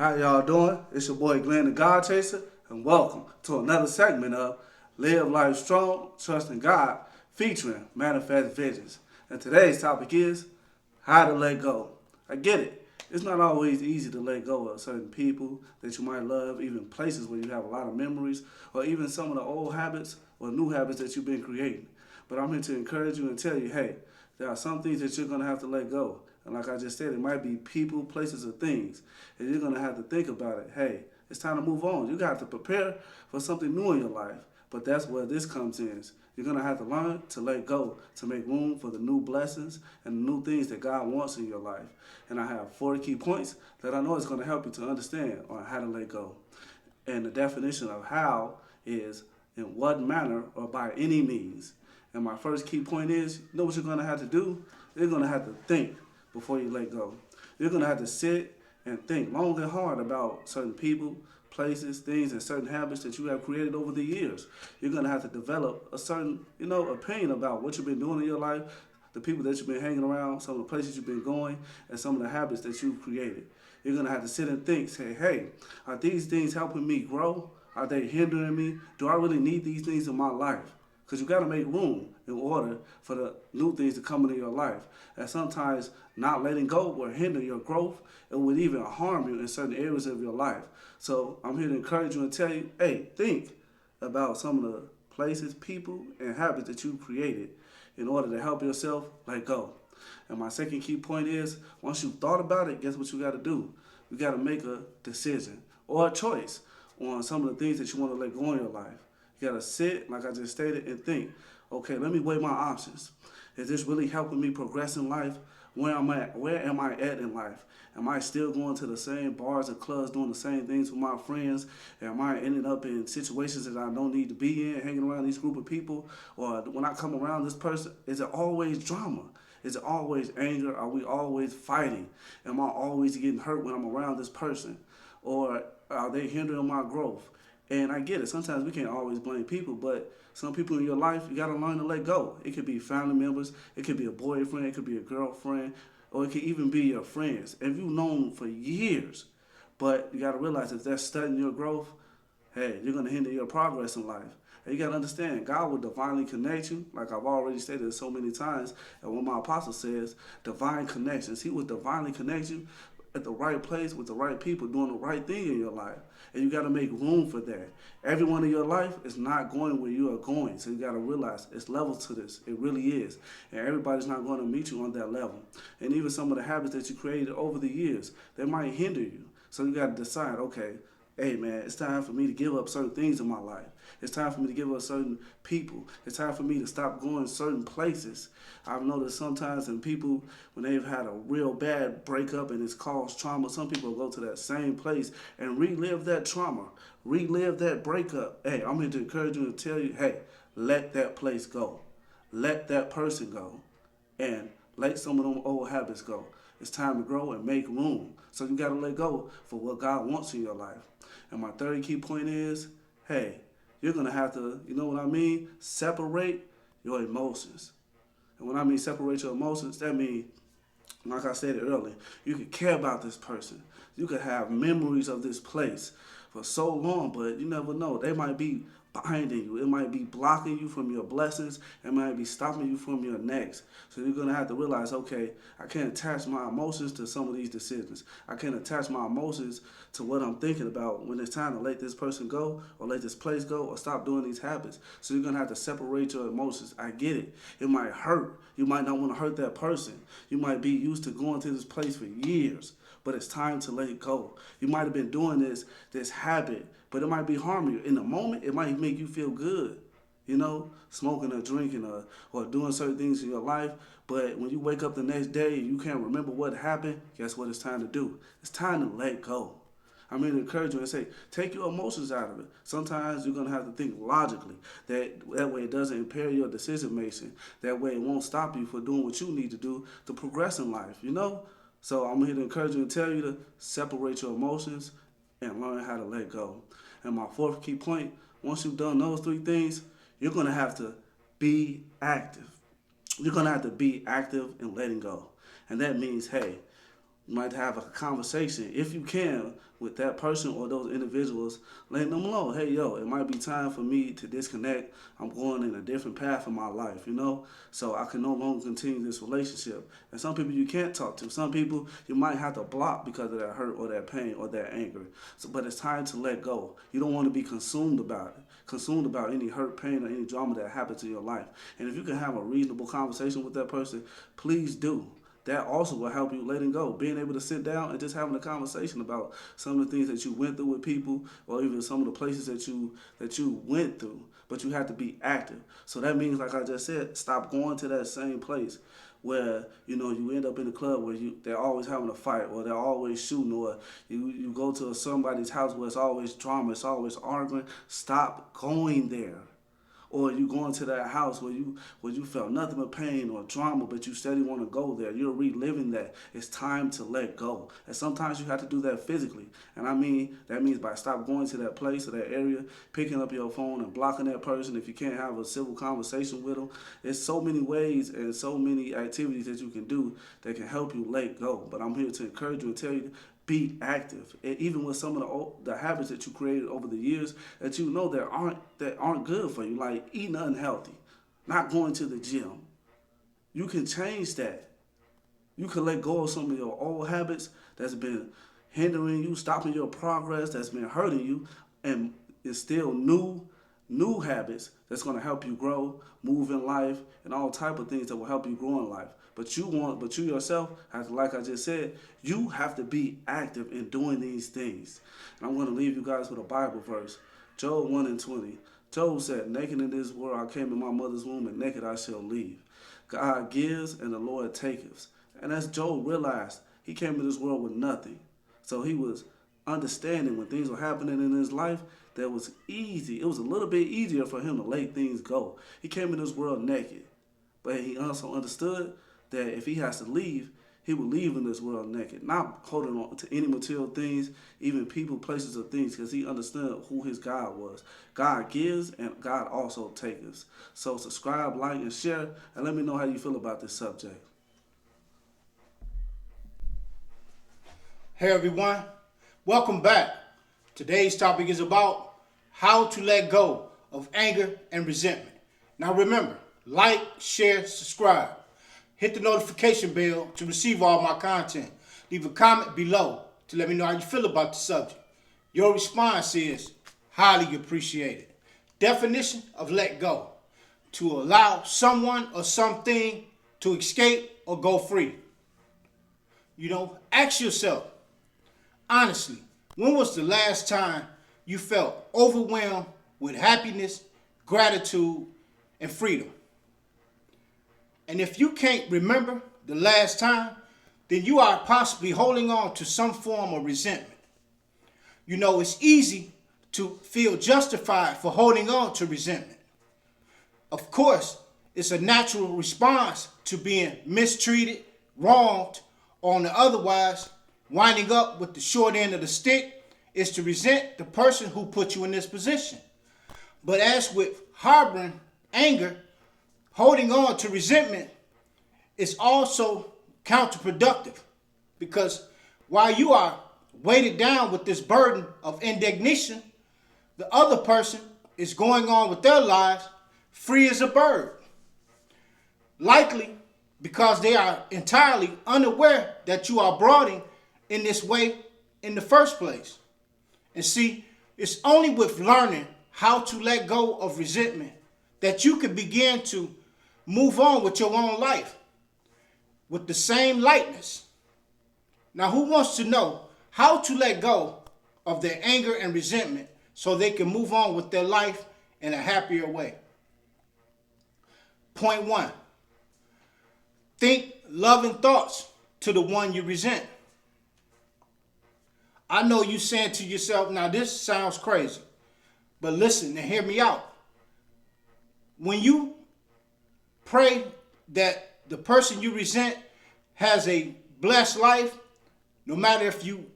How y'all doing? It's your boy Glenn the God Chaser, and welcome to another segment of Live Life Strong, Trusting God, featuring Manifest Visions. And today's topic is how to let go. I get it. It's not always easy to let go of certain people that you might love, even places where you have a lot of memories, or even some of the old habits or new habits that you've been creating. But I'm here to encourage you and tell you, hey, there are some things that you're going to have to let go. And like I just said, it might be people, places, or things. And you're going to have to think about it. Hey, it's time to move on. You got to prepare for something new in your life. But that's where this comes in. You're going to have to learn to let go, to make room for the new blessings and the new things that God wants in your life. And I have 4 key points that I know is going to help you to understand on how to let go. And the definition of how is in what manner or by any means. And my first key point is, you know what you're going to have to do? You're going to have to think before you let go. You're going to have to sit and think long and hard about certain people, places, things, and certain habits that you have created over the years. You're going to have to develop a certain, opinion about what you've been doing in your life, the people that you've been hanging around, some of the places you've been going, and some of the habits that you've created. You're going to have to sit and think, say, hey, are these things helping me grow? Are they hindering me? Do I really need these things in my life? Because you got to make room in order for the new things to come into your life. And sometimes not letting go will hinder your growth. It would even harm you in certain areas of your life. So I'm here to encourage you and tell you, hey, think about some of the places, people, and habits that you created in order to help yourself let go. And my second key point is, once you've thought about it, guess what you got to do? You got to make a decision or a choice on some of the things that you want to let go in your life. You got to sit, like I just stated, and think, okay, let me weigh my options. Is this really helping me progress in life? Where am I at? Where am I at in life? Am I still going to the same bars and clubs, doing the same things with my friends? Am I ending up in situations that I don't need to be in, hanging around these group of people? Or when I come around this person, is it always drama? Is it always anger? Are we always fighting? Am I always getting hurt when I'm around this person? Or are they hindering my growth? And I get it. Sometimes we can't always blame people, but some people in your life, you got to learn to let go. It could be family members. It could be a boyfriend. It could be a girlfriend. Or it could even be your friends. If you've known them for years, but you got to realize if they're studying your growth, hey, you're going to hinder your progress in life. And you got to understand, God will divinely connect you, like I've already stated so many times. And what my apostle says, divine connections. He will divinely connect you at the right place with the right people doing the right thing in your life. And you got to make room for that. Everyone in your life is not going where you are going. So you got to realize it's levels to this. It really is. And everybody's not going to meet you on that level. And even some of the habits that you created over the years, they might hinder you. So you got to decide, okay, hey man, it's time for me to give up certain things in my life. It's time for me to give up certain people. It's time for me to stop going certain places. I've noticed sometimes in people, when they've had a real bad breakup and it's caused trauma, some people go to that same place and relive that trauma, relive that breakup. Hey, I'm here to encourage you and tell you, hey, let that place go. Let that person go. And let some of them old habits go. It's time to grow and make room. So you got to let go for what God wants in your life. And my third key point is, hey, you're going to have to, you know what I mean? Separate your emotions. And when I mean separate your emotions, that means, like I said earlier, you could care about this person. You could have memories of this place for so long, but you never know. They might be binding you. It might be blocking you from your blessings. It might be stopping you from your next. So you're going to have to realize, okay, I can't attach my emotions to some of these decisions. I can't attach my emotions to what I'm thinking about when it's time to let this person go or let this place go or stop doing these habits. So you're going to have to separate your emotions. I get it. It might hurt. You might not want to hurt that person. You might be used to going to this place for years, but it's time to let it go. You might have been doing this habit, but it might be harming you. In the moment, it might make you feel good, smoking or drinking or doing certain things in your life. But when you wake up the next day and you can't remember what happened, guess what it's time to do? It's time to let go. I'm going to encourage you and say, take your emotions out of it. Sometimes you're going to have to think logically. That way it doesn't impair your decision making. That way it won't stop you from doing what you need to do to progress in life, So I'm here to encourage you and tell you to separate your emotions and learn how to let go. And my fourth key point, once you've done those 3 things, you're going to have to be active. You're going to have to be active in letting go. And that means, hey, You might have a conversation, if you can, with that person or those individuals, letting them know, hey, yo, it might be time for me to disconnect. I'm going in a different path in my life, so I can no longer continue this relationship. And some people you can't talk to. Some people you might have to block because of that hurt or that pain or that anger. But it's time to let go. You don't want to be consumed about any hurt, pain, or any drama that happens in your life. And if you can have a reasonable conversation with that person, please do. That also will help you letting go. Being able to sit down and just having a conversation about some of the things that you went through with people, or even some of the places that you went through. But you have to be active. So that means, like I just said, stop going to that same place where you end up in a club where they're always having a fight, or they're always shooting, or you go to somebody's house where it's always drama, it's always arguing. Stop going there. Or you going to that house where you felt nothing but pain or drama, but you steady want to go there. You're reliving that. It's time to let go. And sometimes you have to do that physically. And that means by stop going to that place or that area, picking up your phone and blocking that person if you can't have a civil conversation with them. There's so many ways and so many activities that you can do that can help you let go. But I'm here to encourage you and tell you, be active. And even with some of the habits that you created over the years that that aren't good for you, like eating unhealthy, not going to the gym. You can change that. You can let go of some of your old habits that's been hindering you, stopping your progress, that's been hurting you, and instill new habits that's going to help you grow, move in life, and all type of things that will help you grow in life. But you yourself have to, like I just said, you have to be active in doing these things. And I'm going to leave you guys with a Bible verse, Job 1:20. Job said, naked in this world I came in my mother's womb, and naked I shall leave. God gives and the Lord taketh. And as Job realized, he came to this world with nothing. So he was understanding when things were happening in his life, that was easy. It was a little bit easier for him to let things go. He came in this world naked. But he also understood that if he has to leave, he will leave in this world naked, not holding on to any material things, even people, places, or things, because he understood who his God was. God gives and God also takes. So subscribe, like, and share, and let me know how you feel about this subject. Hey everyone, welcome back. Today's topic is about how to let go of anger and resentment. Now remember, like, share, subscribe. Hit the notification bell to receive all my content. Leave a comment below to let me know how you feel about the subject. Your response is highly appreciated. Definition of let go: to allow someone or something to escape or go free. Ask yourself, honestly, when was the last time you felt overwhelmed with happiness, gratitude, and freedom? And if you can't remember the last time, then you are possibly holding on to some form of resentment. It's easy to feel justified for holding on to resentment. Of course, it's a natural response to being mistreated, wronged, or otherwise winding up with the short end of the stick is to resent the person who put you in this position. But as with harboring anger, holding on to resentment is also counterproductive, because while you are weighted down with this burden of indignation, the other person is going on with their lives free as a bird. Likely because they are entirely unaware that you are brought in this way in the first place. And see, it's only with learning how to let go of resentment that you can begin to move on with your own life with the same lightness. Now, who wants to know how to let go of their anger and resentment so they can move on with their life in a happier way? Point 1. Think loving thoughts to the one you resent. I know you saying to yourself, now this sounds crazy, but listen and hear me out. When you pray that the person you resent has a blessed life, no matter if you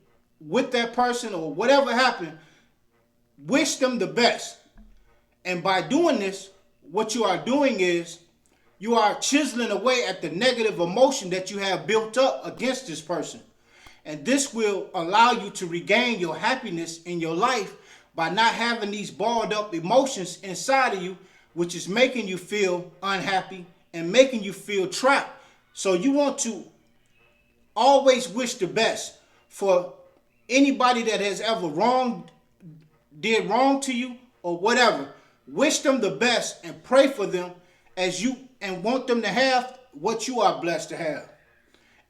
with that person or whatever happened, wish them the best. And by doing this, what you are doing is you are chiseling away at the negative emotion that you have built up against this person. And this will allow you to regain your happiness in your life by not having these balled up emotions inside of you, which is making you feel unhappy and making you feel trapped. So you want to always wish the best for anybody that has ever did wrong to you or whatever. Wish them the best and pray for them and want them to have what you are blessed to have.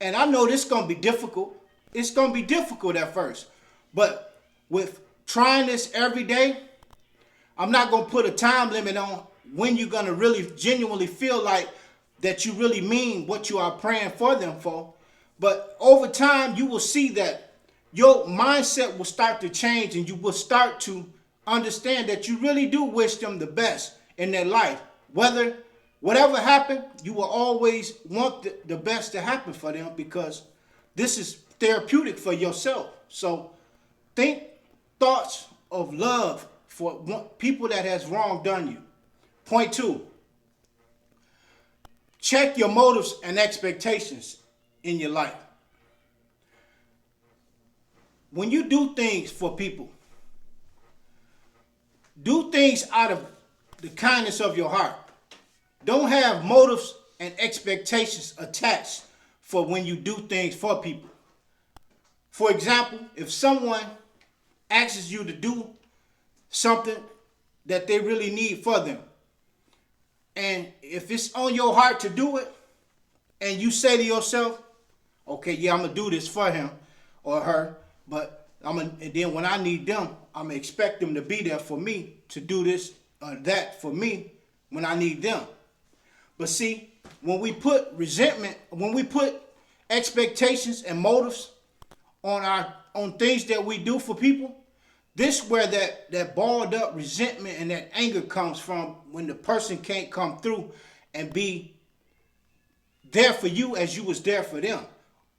And I know this is going to be difficult. It's going to be difficult at first. But with trying this every day, I'm not going to put a time limit on when you're going to really genuinely feel like that you really mean what you are praying for them for. But over time, you will see that your mindset will start to change and you will start to understand that you really do wish them the best in their life. Whatever happened, you will always want the best to happen for them because this is therapeutic for yourself. So think thoughts of love for people that has wronged done you. Point 2, check your motives and expectations in your life. When you do things for people, do things out of the kindness of your heart. Don't have motives and expectations attached for when you do things for people. For example, if someone asks you to do something that they really need for them, and if it's on your heart to do it, and you say to yourself, okay, yeah, I'm going to do this for him or her, but and then when I need them, I'm going to expect them to be there for me to do this or that for me when I need them. But see, when we put resentment, when we put expectations and motives on things that we do for people, this is where that balled up resentment and that anger comes from, when the person can't come through and be there for you as you was there for them.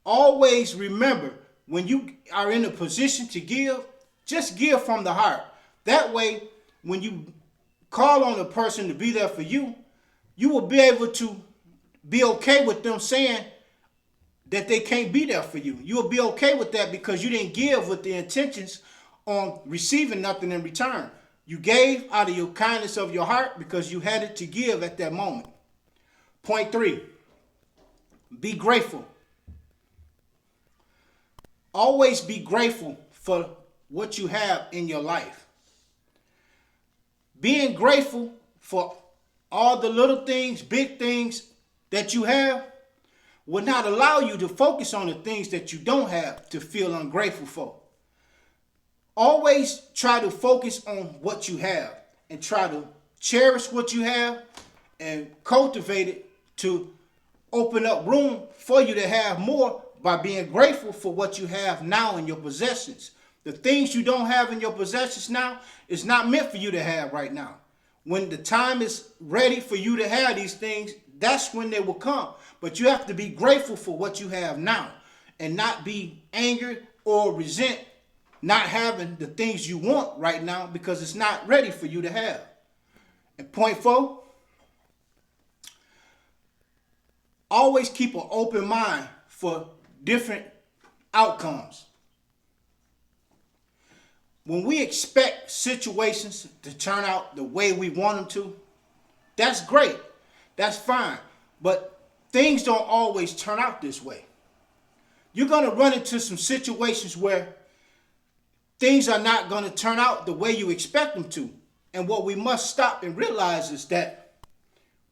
Always remember, when you are in a position to give, just give from the heart. That way, when you call on a person to be there for you, you will be able to be okay with them saying that they can't be there for you. You will be okay with that because you didn't give with the intentions on receiving nothing in return. You gave out of your kindness of your heart because you had it to give at that moment. Point 3, be grateful. Always be grateful for what you have in your life. Being grateful for all the little things, big things that you have will not allow you to focus on the things that you don't have to feel ungrateful for. Always try to focus on what you have and try to cherish what you have and cultivate it to open up room for you to have more by being grateful for what you have now in your possessions. The things you don't have in your possessions now is not meant for you to have right now. When the time is ready for you to have these things, that's when they will come. But you have to be grateful for what you have now and not be angered or resent not having the things you want right now because it's not ready for you to have. And point 4, always keep an open mind for different outcomes. When we expect situations to turn out the way we want them to, that's great. That's fine. But things don't always turn out this way. You're going to run into some situations where things are not going to turn out the way you expect them to. And what we must stop and realize is that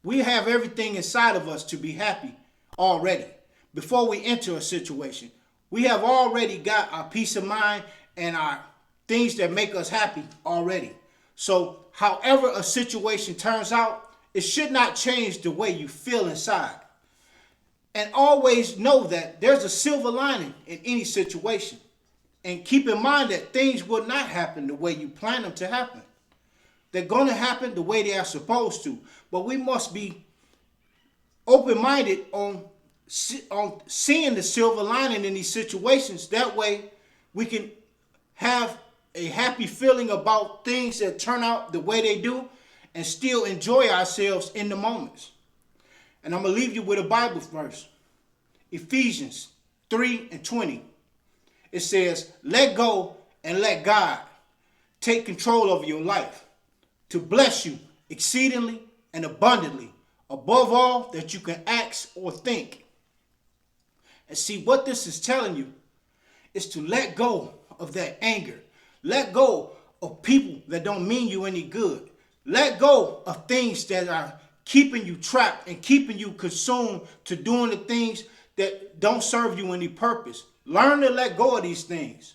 we have everything inside of us to be happy already. Before we enter a situation, we have already got our peace of mind and our things that make us happy already. So however a situation turns out, it should not change the way you feel inside. And always know that there's a silver lining in any situation. And keep in mind that things will not happen the way you plan them to happen. They're going to happen the way they are supposed to. But we must be open-minded on seeing the silver lining in these situations. That way we can have a happy feeling about things that turn out the way they do and still enjoy ourselves in the moments. And I'm going to leave you with a Bible verse. Ephesians 3:20. it says, let go and let God take control of your life to bless you exceedingly and abundantly, above all that you can ask or think. And see, what this is telling you is to let go of that anger. Let go of people that don't mean you any good. Let go of things that are keeping you trapped and keeping you consumed to doing the things that don't serve you any purpose. Learn to let go of these things.